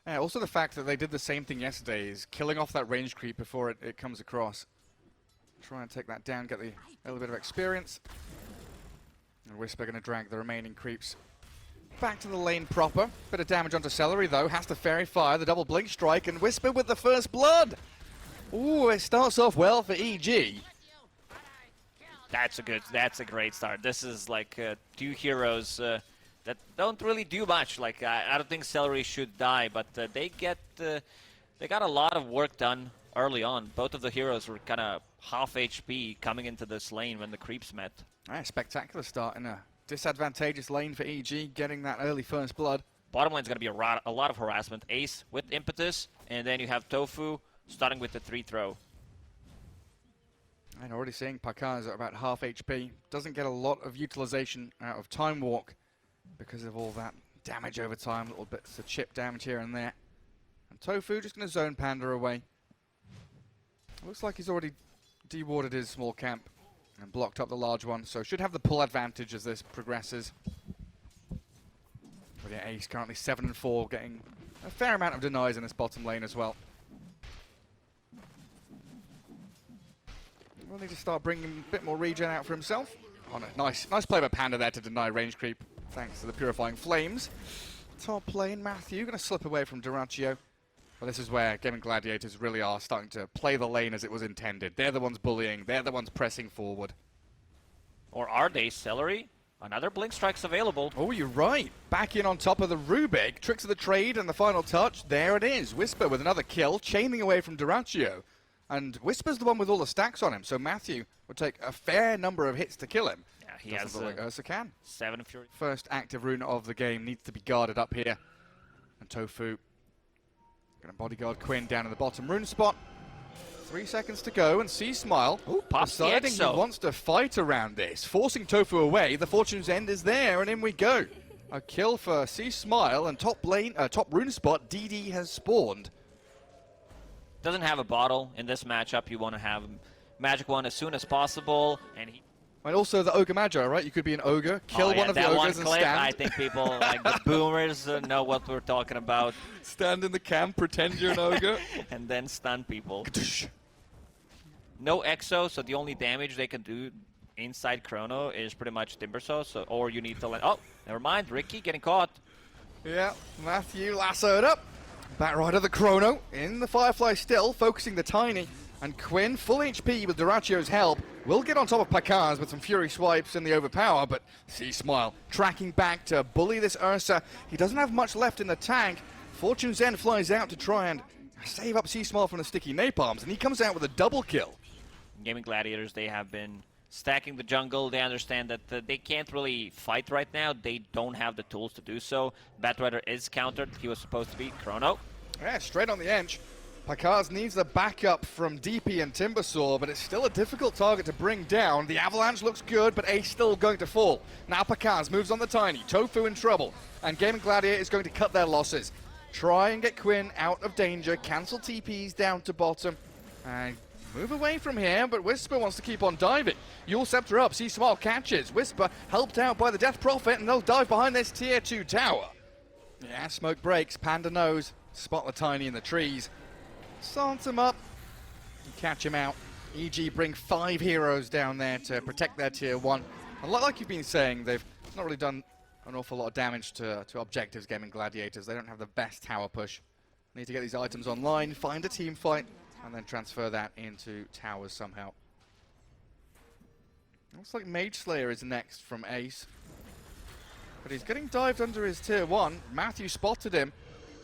Yeah, also the fact that they did the same thing yesterday is killing off that range creep before it comes across. Try and take that down, get a little bit of experience. And Whisper going to drag the remaining creeps back to the lane proper. Bit of damage onto Celery though, has to fairy fire, the double blink strike, and Whisper with the first blood! Ooh, it starts off well for EG. That's a great start. This is like two heroes that don't really do much. Like I don't think Celery should die, but they got a lot of work done early on. Both of the heroes were kind of half HP coming into this lane when the creeps met. Right, spectacular start in a disadvantageous lane for EG, getting that early first blood. Bottom lane's going to be a lot of harassment. Ace with impetus, and then you have Tofu starting with the 3-throw. And already seeing Pakaz at about half HP. Doesn't get a lot of utilization out of Time Walk because of all that damage over time, little bits of chip damage here and there. And Tofu just going to zone Panda away. Looks like he's already dewarded his small camp and blocked up the large one, so should have the pull advantage as this progresses. But yeah, Ace currently 7-4, getting a fair amount of denies in this bottom lane as well. We'll need to start bringing a bit more regen out for himself. Oh, no, nice play by Panda there to deny range creep, thanks to the Purifying Flames. Top lane, Matthew going to slip away from Duraccio. Well, this is where GamingGladiators really are starting to play the lane as it was intended. They're the ones bullying, they're the ones pressing forward. Or are they? Celery? Another blink strike's available. Oh, you're right. Back in on top of the Rubik. Tricks of the trade and the final touch. There it is. Whisper with another kill, chaining away from Duraccio. And Whisper's the one with all the stacks on him, so Matthew would take a fair number of hits to kill him. Yeah, he has like Ursa can. 7 Fury. First active rune of the game needs to be guarded up here. And Tofu going to bodyguard Quinn down in the bottom rune spot. 3 seconds to go, and C-Smile deciding he wants to fight around this, forcing Tofu away. The Fortune's End is there, and in we go. A kill for C-Smile, and top rune spot, DD has spawned. Doesn't have a bottle in this matchup. You want to have magic one as soon as possible, and also the Ogre Magi, right? You could be an ogre, kill one of the ogres and stand. I think people like the boomers know what we're talking about. Stand in the camp, pretend you're an ogre, and then stun people. No Exo, so the only damage they can do inside Chrono is pretty much Timbersaw. So, or you need to let. Oh, never mind. Ricky getting caught. Yeah, Matthew lassoed up. Batrider the Chrono in the Firefly still, focusing the Tiny. And Quinn, full HP with Duraccio's help, will get on top of Pakaz with some Fury swipes in the overpower, but C-Smile tracking back to bully this Ursa. He doesn't have much left in the tank. Fortune's End flies out to try and save up C-Smile from the sticky napalms, and he comes out with a double kill. GamingGladiators, they have been stacking the jungle. They understand that they can't really fight right now. They don't have the tools to do so. Batrider is countered. He was supposed to be Chrono. Yeah, straight on the edge. Pakaz needs the backup from DP and Timbersaw, but it's still a difficult target to bring down. The Avalanche looks good, but Ace still going to fall. Now Pakaz moves on the Tiny. Tofu in trouble, and GamingGladiator is going to cut their losses. Try and get Quinn out of danger, cancel TPs down to bottom, and move away from here, but Whisper wants to keep on diving. Yule Scepter up, C-Smile catches. Whisper helped out by the Death Prophet, and they'll dive behind this tier 2 tower. Yeah, smoke breaks, Panda knows. Spot the Tiny in the trees. Silence him up and catch him out. EG bring 5 heroes down there to protect their tier 1. And like you've been saying, they've not really done an awful lot of damage to objectives, GamingGladiators. They don't have the best tower push. Need to get these items online, find a team fight, and then transfer that into towers somehow. Looks like Mage Slayer is next from Ace. But he's getting dived under his tier 1. Matthew spotted him.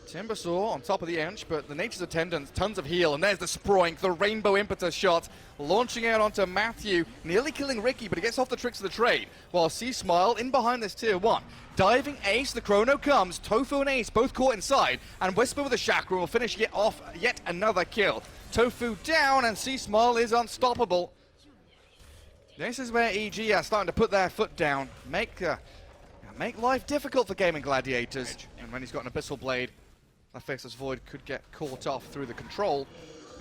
Timbersaw on top of the inch, but the Nature's Attendants, tons of heal, and there's the Sproink, the Rainbow Impetus shot, launching out onto Matthew, nearly killing Ricky, but he gets off the tricks of the trade, while C-Smile in behind this tier 1. Diving Ace, the Chrono comes, Tofu and Ace both caught inside, and Whisper with a Chakra will finish off yet another kill. Tofu down, and C-Smile is unstoppable. This is where EG are starting to put their foot down, make life difficult for GamingGladiators, and when he's got an Abyssal Blade, the Faceless Void could get caught off through the control.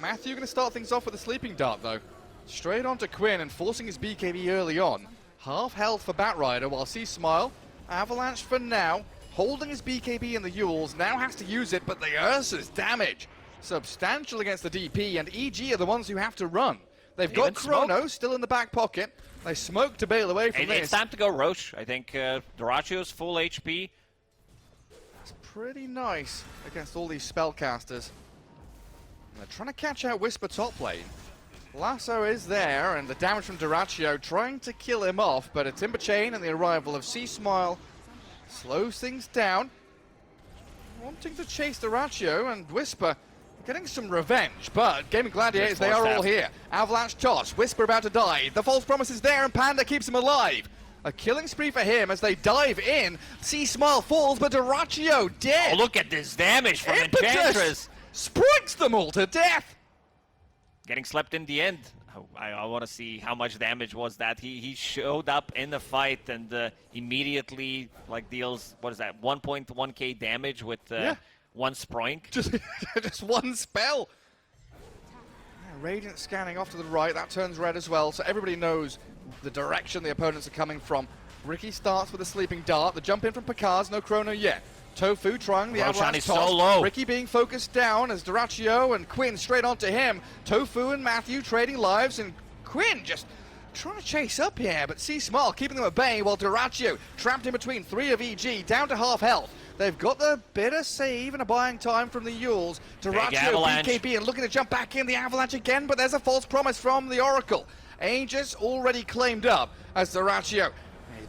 Matthew going to start things off with a Sleeping Dart, though. Straight onto Quinn and forcing his BKB early on. Half health for Batrider, while C-Smile, Avalanche for now. holding his BKB in the Yules, now has to use it, but the Ursa's damage substantial against the DP, and EG are the ones who have to run. They've got Chrono still in the back pocket. They smoke to bail away from this. It's time to go Roche. I think Duracio's full HP. It's pretty nice against all these spellcasters. And they're trying to catch out Whisper top lane. Lasso is there, and the damage from Duracio trying to kill him off, but a Timber Chain and the arrival of C-Smile slows things down. Wanting to chase Duracio, and Whisper getting some revenge, but GamingGladiators, they are all here. Avalanche toss, Whisper about to die. The false promise is there, and Panda keeps him alive. A killing spree for him as they dive in. C-Smile falls, but Duracio dead. Oh, look at this damage from Enchantress. Sprites them all to death. Getting slept in the end. Oh, I want to see how much damage was that. He showed up in the fight and immediately like deals, what is that, 1.1k damage with one Sproink. Just one spell. Yeah, Radiant scanning off to the right. That turns red as well, so everybody knows the direction the opponents are coming from. Ricky starts with a sleeping dart. The jump in from Pakaz, no Chrono yet. Tofu trying the avalanche toss. So low. Ricky being focused down as Duracio and Quinn straight onto him. Tofu and Matthew trading lives, and Quinn just trying to chase up here, but C-Smile keeping them at bay while Duracio trapped in between 3 of EG, down to half health. They've got the bit of save and a buying time from the Yules. Duracio, BKB, and looking to jump back in the avalanche again, but there's a false promise from the Oracle. Aegis already claimed up as Duracio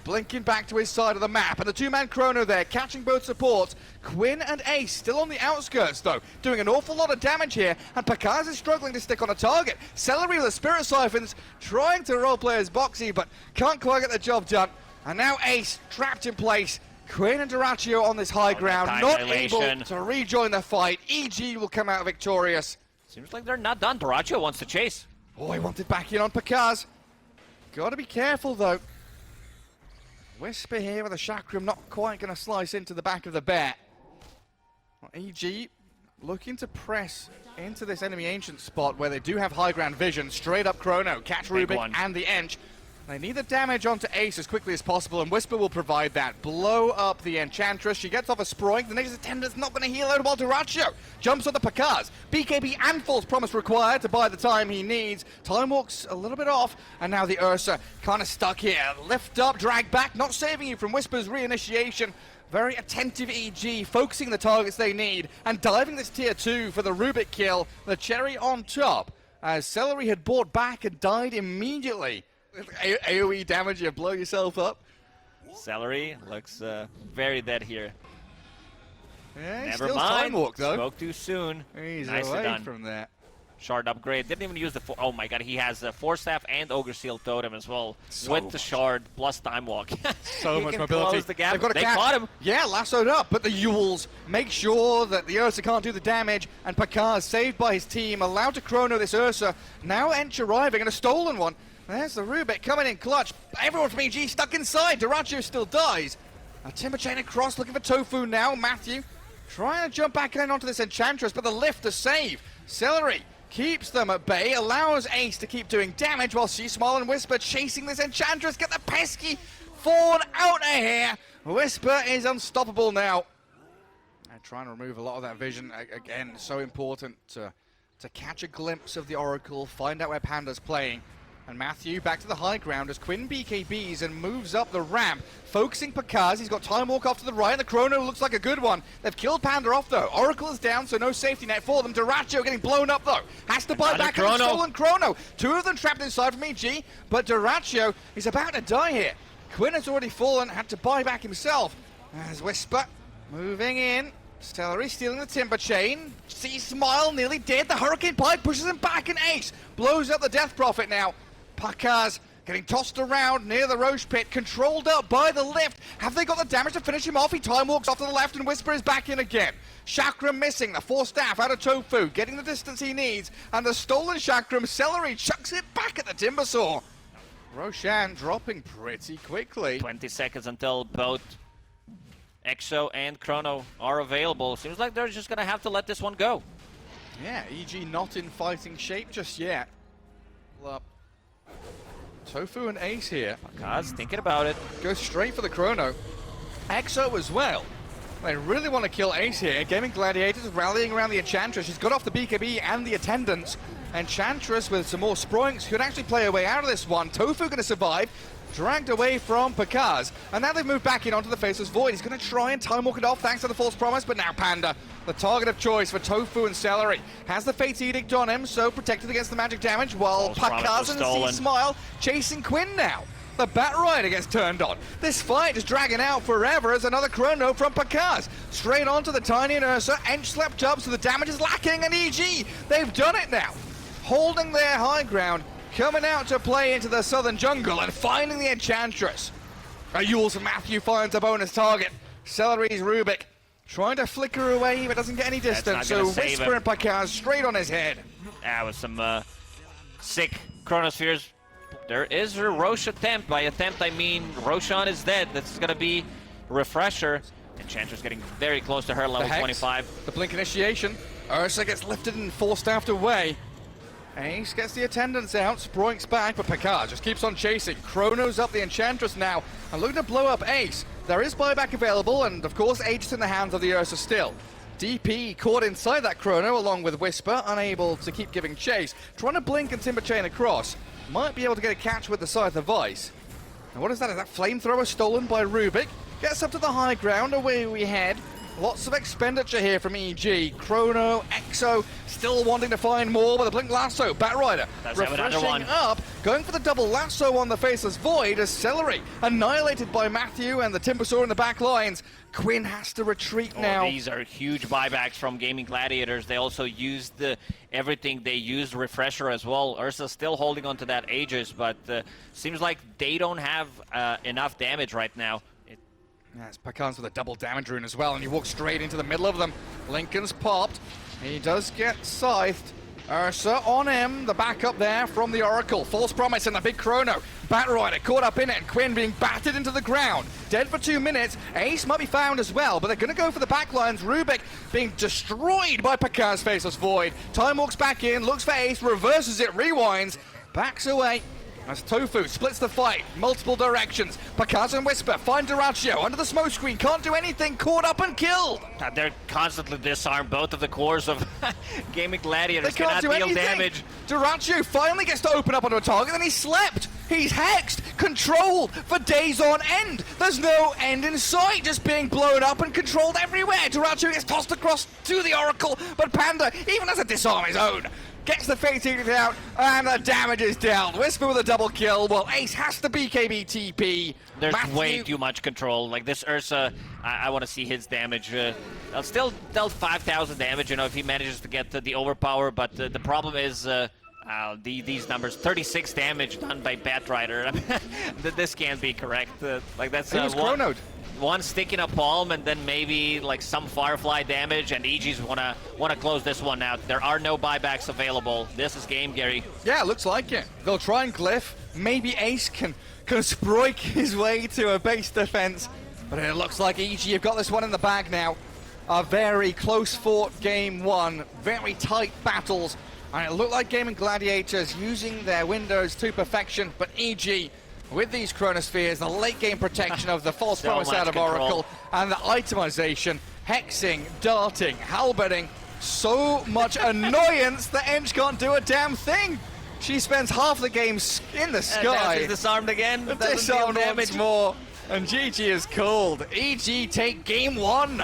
blinking back to his side of the map, and the two-man Chrono there, catching both supports. Quinn and Ace still on the outskirts, though, doing an awful lot of damage here, and Pakaz is struggling to stick on a target. Celery with the Spirit Siphons, trying to roleplay as Boxy, but can't quite get the job done. And now Ace trapped in place. Quinn and Duracio on this high ground, not able to rejoin the fight. EG will come out victorious. Seems like they're not done. Duracio wants to chase. Oh, he wanted back in on Pakaz. Gotta be careful, though. Whisper here with a Chakram, not quite going to slice into the back of the bear. Well, EG looking to press into this enemy ancient spot where they do have high ground vision. Straight up Chrono, catch Rubik and the Ench. They need the damage onto Ace as quickly as possible, and Whisper will provide that. Blow up the Enchantress. She gets off a Sproink. The Nature's Attendant's not going to heal out while Duracio jumps on the Pakaz. BKB and False Promise required to buy the time he needs. Time walks a little bit off, and now the Ursa kind of stuck here. Lift up, drag back, not saving you from Whisper's reinitiation. Very attentive EG, focusing the targets they need, and diving this tier 2 for the Rubik kill. The cherry on top, as Celery had bought back and died immediately. AoE damage, you blow yourself up. Celery looks very dead here. Yeah, Never still mind. time walk though. Spoke too soon. He's Nicely away done. from that. Shard upgrade. Didn't even use the oh my god, he has a Force Staff and Ogre Seal Totem as well. So with much. the Shard plus Time Walk. So much mobility. Close the gap. They've got They caught him. Yeah, lassoed up, but the Yules make sure that the Ursa can't do the damage, and Pakaz saved by his team, allowed to Chrono this Ursa. Now Ench arriving, and a stolen one. There's the Rubik coming in clutch. Everyone from EG stuck inside. Duracio still dies. A Timber Chain across, looking for Tofu now. Matthew trying to jump back in onto this Enchantress, but the lift to save. Celery keeps them at bay, allows Ace to keep doing damage while C-Smile and Whisper chasing this Enchantress. Get the pesky Fawn out of here. Whisper is unstoppable now. And trying to remove a lot of that vision. Again, so important to catch a glimpse of the Oracle, find out where Panda's playing. And Matthew back to the high ground as Quinn BKBs and moves up the ramp, focusing Pakaz. He's got Time Walk off to the right. The Chrono looks like a good one. They've killed Panda off though. Oracle is down, so no safety net for them. Duracio getting blown up though. Has to buy back on the stolen Chrono. 2 of them trapped inside from EG, but Duracio is about to die here. Quinn has already fallen, had to buy back himself. As Whisper moving in. Celery stealing the Timber Chain. C-Smile nearly dead. The Hurricane Pipe pushes him back, and Ace blows up the Death Prophet now. Pakaz getting tossed around near the Roche pit, controlled up by the lift. Have they got the damage to finish him off? He time walks off to the left, and Whisper is back in again. Chakram missing, the Force Staff out of Tofu, getting the distance he needs, and the stolen Chakram, Celery chucks it back at the Timbersaw. Roshan dropping pretty quickly. 20 seconds until both Exo and Chrono are available. Seems like they're just gonna have to let this one go. Yeah, EG not in fighting shape just yet. Well, Tofu and Ace here. Pakaz thinking about it. Go straight for the Chrono. Exo as well. They really want to kill Ace here. Gaming Gladiators rallying around the Enchantress. She's got off the BKB and the attendants. Enchantress with some more Sproinks could actually play her way out of this one. Tofu going to survive. Dragged away from Pakaz. And now they've moved back in onto the Faceless Void. He's going to try and time walk it off thanks to the False Promise, but now Panda, the target of choice for Tofu and Celery, has the Fate's Edict on him, so protected against the magic damage, while Pakaz and Sea Smile chasing Quinn now. The Bat Rider gets turned on. This fight is dragging out forever as another chrono from Pakaz. Straight onto the Tiny and Ursa. Ench slept up, so the damage is lacking, and EG, they've done it now. Holding their high ground, coming out to play into the southern jungle and finding the Enchantress. A Yules and Matthew finds a bonus target. Celery's Rubik trying to flicker away, but doesn't get any distance, so Whisper and Pakaz straight on his head. That was some sick Chronospheres. There is a Roche attempt. By attempt, I mean Roshan is dead. This is going to be a refresher. Enchantress getting very close to her, level 25. The Blink Initiation. Ursa gets lifted and force-staffed away. Ace gets the attendants out, Sproinks back, but Pakaz just keeps on chasing. Chrono's up the Enchantress now, and looking to blow up Ace. There is buyback available, and of course, Aegis in the hands of the Ursa still. DP caught inside that Chrono, along with Whisper, unable to keep giving chase. Trying to blink and Timber Chain across. Might be able to get a catch with the Scythe of Vice. And what is that? Is that Flamethrower stolen by Rubik? Gets up to the high ground, away we head. Lots of expenditure here from EG. Chrono, Exo, still wanting to find more with a Blink Lasso. Bat Rider refreshing up, going for the double lasso on the Faceless Void as Celery annihilated by Matthew and the Timbersaw in the back lines. Quinn has to retreat now. These are huge buybacks from Gaming Gladiators. They also used everything. They used Refresher as well. Ursa's still holding on to that Aegis, but seems like they don't have enough damage right now. Yes, Pakaz with a double damage rune as well, and he walks straight into the middle of them. Lincoln's popped. He does get scythed. Ursa on him, the backup there from the Oracle. False Promise and the big Chrono. Bat Rider caught up in it, and Quinn being battered into the ground. Dead for 2 minutes. Ace might be found as well, but they're going to go for the backlines. Rubik being destroyed by Pakaz Faceless Void. Time walks back in, looks for Ace, reverses it, rewinds, backs away. As Tofu splits the fight, multiple directions. Pakaz and Whisper find Duraccio under the smoke screen, can't do anything, caught up and killed. They're constantly disarmed, both of the cores of Gaming Gladiators. They can't cannot do deal damage. Duraccio finally gets to open up onto a target, and he slept. He's hexed, controlled for days on end. There's no end in sight, just being blown up and controlled everywhere. Duraccio gets tossed across to the Oracle, but Panda even has to disarm his own. Gets the Fate Edict out, and the damage is dealt. Whisper with a double kill, while Ace has to BKB TP. There's way too much control. Like this Ursa, I want to see his damage. I'll still dealt 5,000 damage, you know, if he manages to get the overpower, but the problem is these numbers. 36 damage done by Bat Rider. This can't be correct. Like that's chronoed. One stick in a palm, and then maybe like some Firefly damage, and EG's wanna close this one out. There are no buybacks available. This is game, Gary. Yeah, looks like it. They'll try and glyph. Maybe Ace can sproik his way to a base defense, but it looks like EG have got this one in the bag now. A very close-fought game one. Very tight battles, and it looked like Gaming Gladiators using their windows to perfection, but EG, with these Chronospheres, the late game protection of the False Promise out of Oracle, and the itemization, hexing, darting, halberting, so much annoyance that Ench can't do a damn thing. She spends half the game in the sky. She's disarmed again. Disarmed once more, and GG is cold. EG take game one.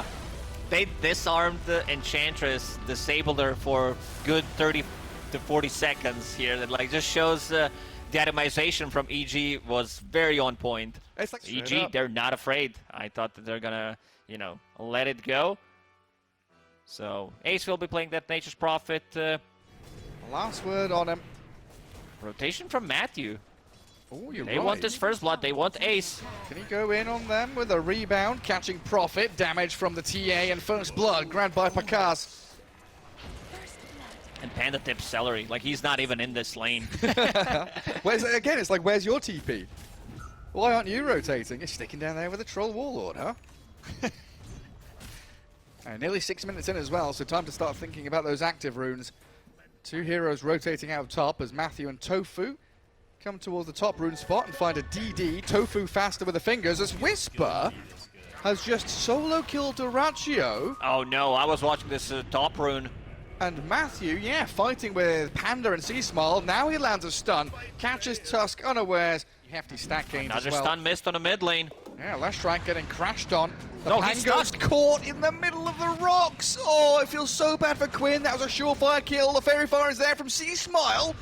They disarmed the Enchantress, disabled her for good 30 to 40 seconds here. That like just shows the itemization from EG was very on point. It's like EG, they're not afraid. I thought that they're gonna, you know, let it go. So Ace will be playing that Nature's Prophet. Last word on him. Rotation from Matthew. Oh, you're They right. want this first blood. They want Ace. Can he go in on them with a rebound, catching Prophet, damage from the TA, and first blood grabbed by Pakaz. And Panda tips Celery. Like, he's not even in this lane. Again, it's like, where's your TP? Why aren't you rotating? You're sticking down there with a Troll Warlord, huh? And nearly 6 minutes in as well, so time to start thinking about those active runes. Two heroes rotating out top as Matthew and Tofu come towards the top rune spot and find a DD. Tofu faster with the fingers as Whisper has just solo killed Duraccio. Oh no, I was watching this top rune. And Matthew, yeah, fighting with Panda and C-Smile. Now he lands a stun, catches Tusk unawares. Hefty stack gains Another as well. stun missed on the mid lane. Yeah, Leshrank getting crashed on. The No, he's Pango's stuck. caught in the middle of the rocks. Oh, it feels so bad for Quinn. That was a surefire kill. The Fairy Fire is there from C-Smile.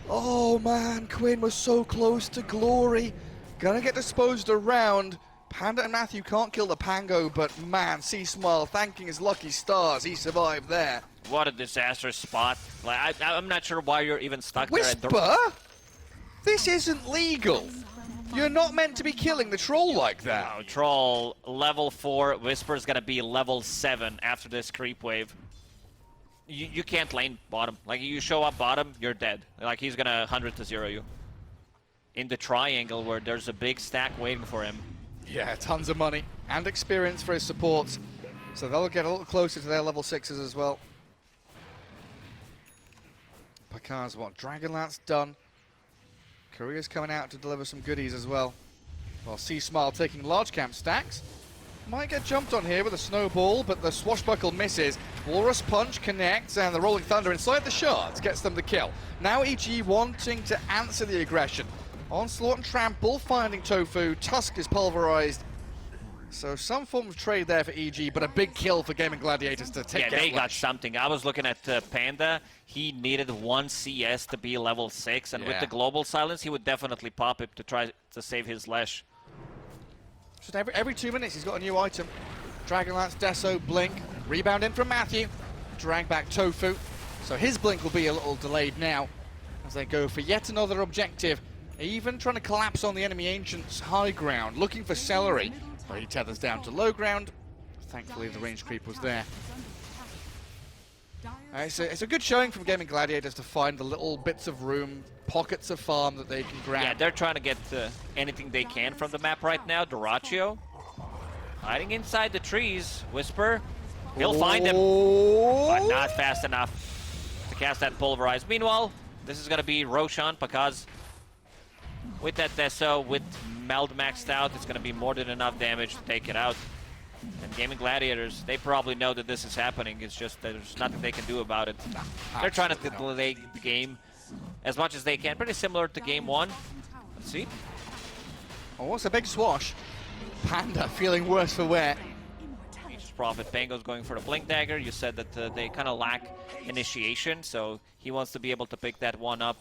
Oh man, Quinn was so close to glory. Gonna get disposed around. Panda and Matthew can't kill the Pango, but man, C-Smile thanking his lucky stars, he survived there. What a disastrous spot. Like, I'm not sure why you're even stuck there. Whisper? This isn't legal. You're not meant to be killing the troll like that. Oh, Troll, level 4. Whisper's gonna be level 7 after this creep wave. You can't lane bottom. Like, you show up bottom, you're dead. Like, he's gonna 100 to 0 you. In the triangle where there's a big stack waiting for him. Yeah, tons of money and experience for his supports. So they'll get a little closer to their level 6s as well. Pakar's what? Dragonlance done. Korea's coming out to deliver some goodies as well. While C-Smile taking large camp stacks. Might get jumped on here with a snowball, but the swashbuckle misses. Walrus Punch connects, and the Rolling Thunder inside the shards gets them the kill. Now EG wanting to answer the aggression. Onslaught and Trample finding Tofu. Tusk is pulverized. So some form of trade there for EG, but a big kill for GamingGladiators to take. Yeah, they got something. I was looking at Panda. He needed 1 CS to be level 6, and with the global silence, he would definitely pop it to try to save his Lesh. Just every 2 minutes, he's got a new item. Dragonlance, Deso, Blink. Rebound in from Matthew. Drag back Tofu. So his Blink will be a little delayed now as they go for yet another objective. Even trying to collapse on the enemy Ancient's high ground, looking for Celery. But he tethers down to low ground. Thankfully, the range creep was there. It's a good showing from GamingGladiators to find the little bits of room, pockets of farm that they can grab. Yeah, they're trying to get anything they can from the map right now. Duraccio hiding inside the trees. Whisper, he'll find him, but not fast enough to cast that Pulverize. Meanwhile, this is going to be Roshan, because with that Deso, with Meld maxed out, it's going to be more than enough damage to take it out. And GamingGladiators, they probably know that this is happening. It's just that there's nothing they can do about it. They're trying to delay the game as much as they can. Pretty similar to game 1. Let's see. Oh, what's a big swash? Panda feeling worse for wear. Nature's Prophet Pango's going for the Blink Dagger. You said that they kind of lack initiation, so he wants to be able to pick that one up,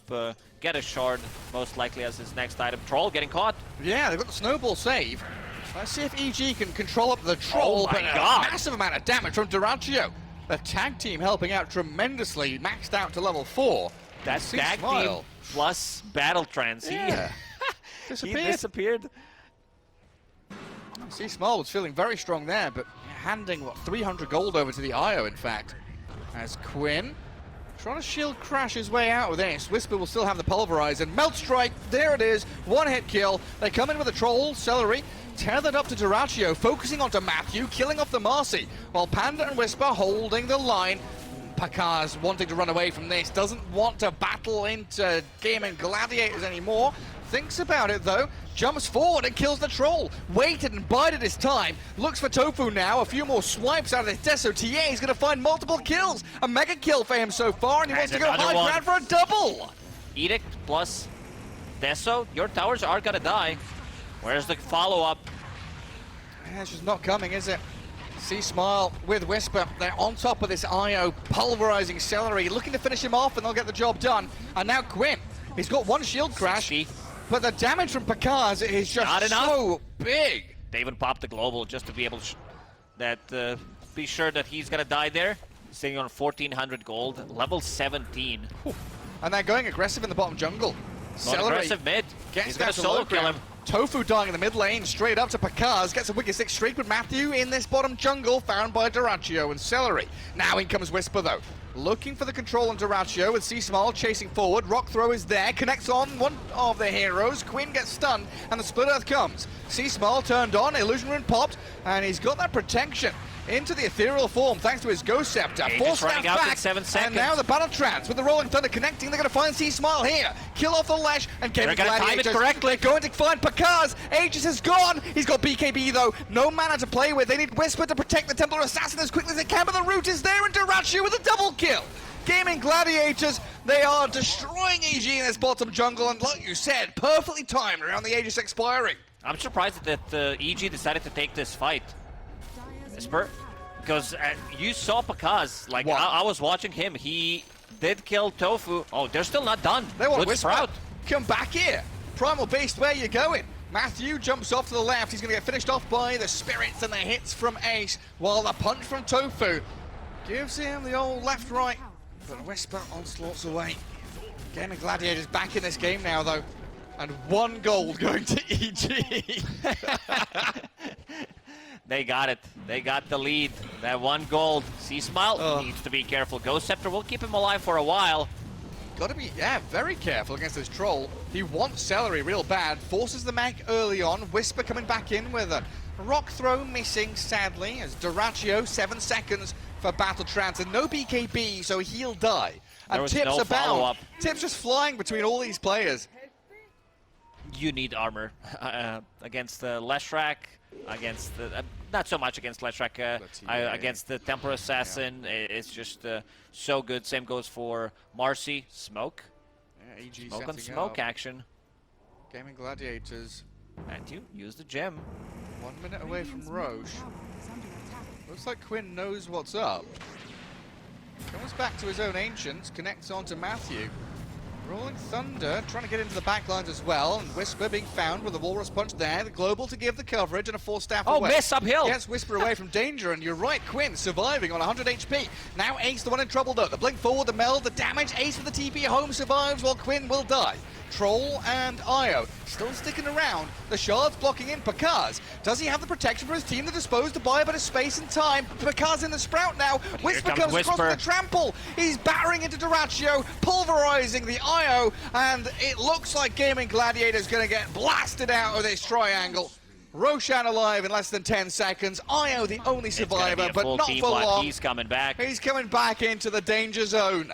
get a shard, most likely as his next item. Troll getting caught. Yeah, they've got the snowball save. Let's see if EG can control up the troll. Oh my but God. A massive amount of damage from Duraccio. The tag team helping out tremendously, maxed out to level 4. That tag team plus battle trance. Yeah. He disappeared. C-Smile was feeling very strong there, but handing, what, 300 gold over to the IO, in fact. As Quinn trying to shield crash his way out with Ace. Whisper will still have the Pulverize, and Melt Strike, there it is, one hit kill. They come in with a Troll, Celery, tethered up to Duraccio, focusing onto Matthew, killing off the Marcy, while Panda and Whisper holding the line. Pakar's wanting to run away from this, doesn't want to battle into GamingGladiators anymore. Thinks about it though, jumps forward and kills the troll. Waited and bided his time. Looks for Tofu now, a few more swipes out of this Deso. TA is going to find multiple kills. A mega kill for him so far, and he wants to go high ground for a double. Edict plus Deso, your towers are going to die. Where's the follow-up? Yeah, it's just not coming, is it? C-Smile with Whisper. They're on top of this IO, pulverizing Celery, looking to finish him off, and they'll get the job done. And now Quinn, he's got one shield crash. 60. But the damage from Pakar's is just so big. They even popped the global just to be able to be sure that he's gonna die there. Sitting on 1,400 gold, level 17. And they're going aggressive in the bottom jungle. Not aggressive mid. He's gonna solo kill him. Tofu dying in the mid lane, straight up to Pakar's, gets a wicked 6 streak with Matthew in this bottom jungle, found by Duraccio and Celery. Now in comes Whisper though. Looking for the control on Duraccio with C-Smile chasing forward. Rock throw is there, connects on one of the heroes. Quinn gets stunned, and the Split Earth comes. C-Smile turned on, Illusion Rune popped, and he's got that protection. into the ethereal form thanks to his Ghost Scepter. Force running snap out in back, 7 seconds. and now the Battle Trance with the Rolling Thunder connecting. They're going to find C-Smile here. Kill off the Lesh, and They're Gaming gonna time it Gladiators. correctly. They're going to find Pakaz. Aegis is gone. He's got BKB though. No mana to play with. They need Whisper to protect the Templar Assassin as quickly as they can, but the root is there, and Durachu with a double kill. Gaming Gladiators, they are destroying EG in this bottom jungle, and like you said, perfectly timed around the Aegis expiring. I'm surprised that EG decided to take this fight. Whisper, because you saw Pakaz, like I was watching him, he did kill Tofu. Oh, they're still not done. They want Good Whisper. Sprout. Come back here. Primal Beast, where you going? Matthew jumps off to the left. He's going to get finished off by the spirits and the hits from Ace, while the punch from Tofu gives him the old left-right. But Whisper onslaughts away. Gaming Gladiators back in this game now, though. And 1 gold going to EG. They got it. They got the lead. That 1 gold. C-Smile needs to be careful. Ghost Scepter will keep him alive for a while. Gotta be, very careful against this troll. He wants Celery real bad. Forces the mech early on. Whisper coming back in with a rock throw missing, sadly, as Duracio 7 seconds for Battle Trance, and no BKB, so he'll die. And tips no abound. Tips just flying between all these players. You need armor against the Leshrac, against the not so much against Leshrac, against the Templar Assassin. It's just so good. Same goes for Marcy. Smoke. Yeah, EG Smoke on setting smoke up. action. Gaming Gladiators. Matthew, use the gem. 1 minute away from Roche. Looks like Quinn knows what's up. Comes back to his own Ancients, connects on to Matthew. Rolling Thunder trying to get into the backlines as well, and Whisper being found with a Walrus Punch there. The Global to give the coverage and a 4-staff away. Oh, miss uphill! Gets Whisper away from danger, and you're right, Quinn surviving on 100 HP. Now Ace the one in trouble though. The blink forward, the meld, the damage. Ace with the TP home survives while Quinn will die. Troll and Io still sticking around. The Shard's blocking in Pakaz. Does he have the protection for his team to dispose to buy a bit of space and time? Pakaz in the Sprout now. Whisper comes across with the trample. He's battering into Duracio, pulverizing the Io, and it looks like Gaming Gladiators going to get blasted out of this triangle. Roshan alive in less than 10 seconds. Io the only survivor, but not for long. He's coming back. He's coming back into the danger zone.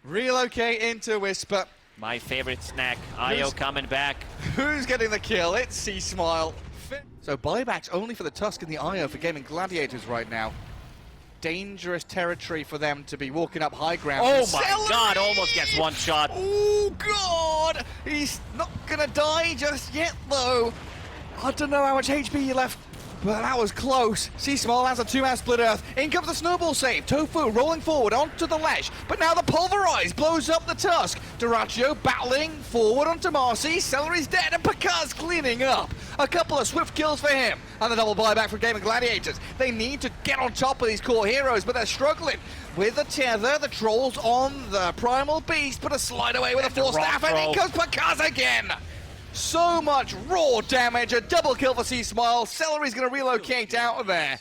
Relocate into Whisper. My favorite snack. Io coming back. Who's getting the kill? It's C-Smile. So buybacks only for the Tusk and the Io for Gaming Gladiators right now. Dangerous territory for them to be walking up high ground. Oh my god, almost gets 1 shot. Oh god! He's not gonna die just yet though. I don't know how much HP he left, but that was close. C-Small has a 2-man split earth. In comes the snowball save. Tofu rolling forward onto the Lesh, but now the Pulverize blows up the Tusk. Duracio battling forward onto Marcy. Celery's dead, and Pakaz cleaning up. A couple of swift kills for him, and the double buyback for Gaming Gladiators. They need to get on top of these core heroes, but they're struggling. With the tether, the Trolls on the Primal Beast, put a slide away with a 4-staff, and in comes Pakaz again. So much raw damage, a double kill for C-Smile. Celery's going to relocate out of there.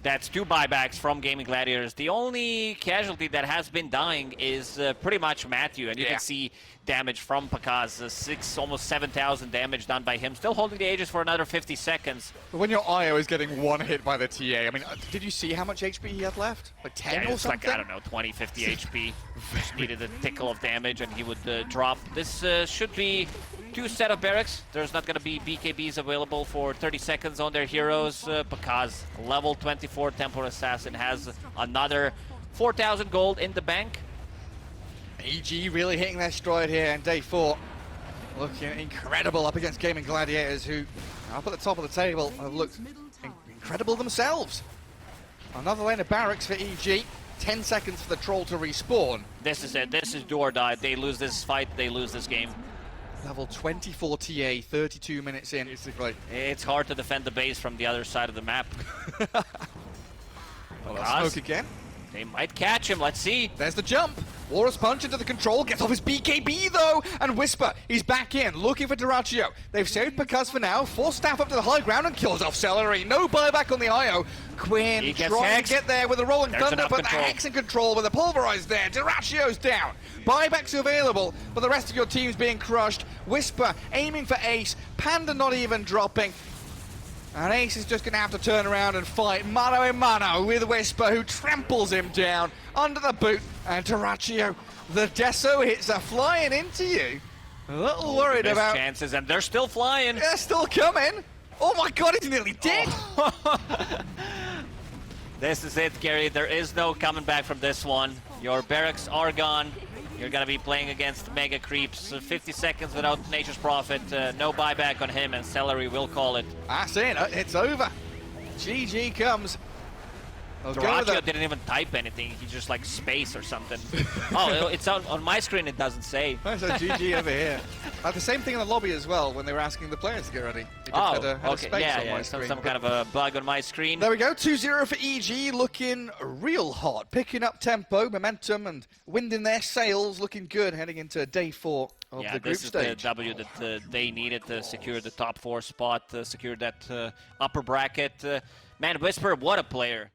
That's 2 buybacks from Gaming Gladiators. The only casualty that has been dying is pretty much Matthew, and you can see damage from Pakaz. Almost 7,000 damage done by him. Still holding the Aegis for another 50 seconds. But when your Io is getting 1 hit by the TA, I mean, did you see how much HP he had left? Like 10 or something? Like, I don't know, 20, 50 HP. Just needed a tickle of damage, and he would drop. This should be 2 set of barracks. There's not going to be BKBs available for 30 seconds on their heroes. Pakaz, level 24 Templar Assassin, has another 4,000 gold in the bank. EG really hitting their stride here in day 4. Looking incredible up against Gaming Gladiators, who up at the top of the table have looked incredible themselves. Another lane of barracks for EG. 10 seconds for the Troll to respawn. This is it. This is do or die. They lose this fight, they lose this game. Level 24 TA, 32 minutes in. It's hard to defend the base from the other side of the map. Smoke again. They might catch him. Let's see. There's the jump. Walrus Punch into the control. Gets off his BKB though. And Whisper, he's back in, looking for Duracio. They've saved Pakaz for now. 4-staff up to the high ground and kills off Celery. No buyback on the Io. Quinn trying to get there with a Rolling Thunder, but the Hex in control with a Pulverize there. Duracio's down. Buybacks available, but the rest of your team's being crushed. Whisper aiming for Ace. Panda not even dropping. And Ace is just going to have to turn around and fight mano a mano with Whisper, who tramples him down under the boot. And Terraccio, the Deso hits are flying into you. A little worried Missed about... chances, and they're still flying. They're still coming. Oh my god, he's nearly dead. This is it, Gary. There is no coming back from this one. Your barracks are gone. You're going to be playing against Mega Creeps. 50 seconds without Nature's Prophet. No buyback on him, and Celery will call it. That's it. It's over. GG comes. Terraccio didn't even type anything. He just like space or something. Oh, it's on my screen. It doesn't say. That's a GG over here. The same thing in the lobby as well when they were asking the players to get ready. Oh, had a okay. space Yeah, on yeah. my screen. Some kind of a bug on my screen. There we go. 2-0 for EG, looking real hot, picking up tempo, momentum, and winding their sails, looking good heading into day 4 of the group this stage. is the W that they needed to secure the top 4 spot, secure that upper bracket. Man, Whisper, what a player.